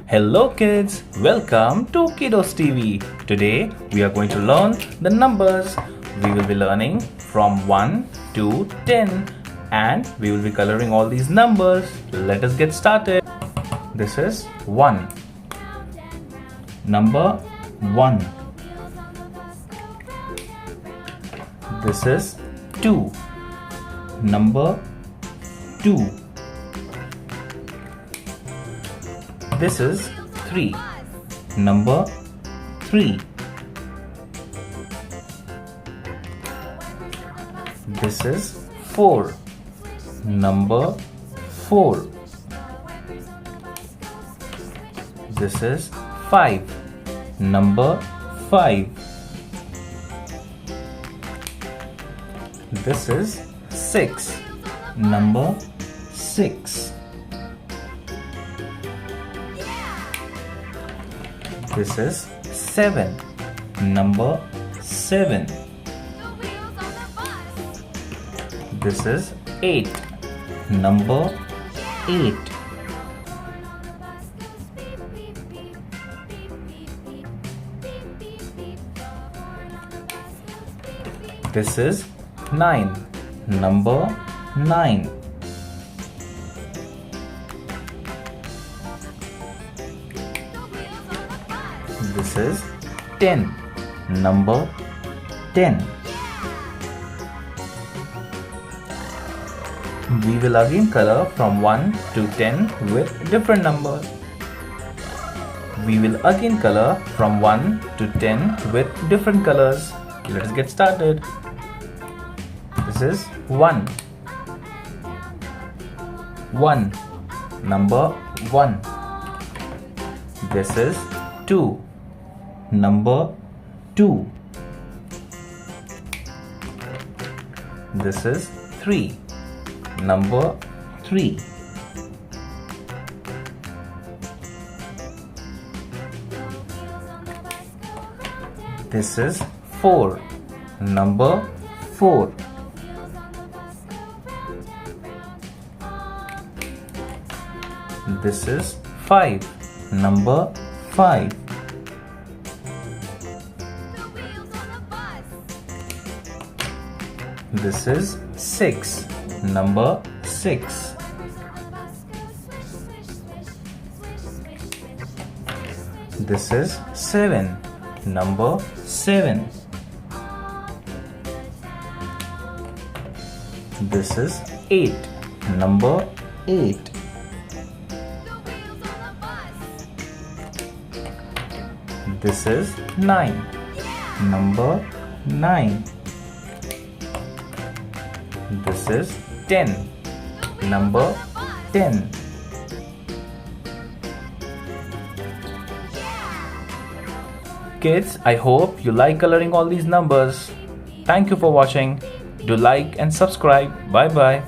Hello kids, welcome to KiddosTV. Today we are going to learn the numbers. We will be learning from 1 to 10 and we will be coloring all these numbers. Let us get started. This is 1. Number 1. This is 2. Number 2. This is 3. Number 3. This is 4. Number 4. This is 5. Number 5. This is 6. Number 6. This is 7. Number 7. This is 8. Number 8. This is 9. Number 9. This is 10. Number 10. We will again color from 1 to 10 with different numbers. We will again color from 1 to 10 with different colors. Let us get started. This is 1. 1. Number 1. This is 2. Number 2. This is 3. Number 3. This is 4. Number 4. This is 5. Number 5. This is 6. Number 6. This is 7. Number 7. This is 8. Number 8. This is 9. Number 9. This is 10. Number 10. Kids, I hope you like coloring all these numbers. Thank you for watching. Do like and subscribe. Bye bye.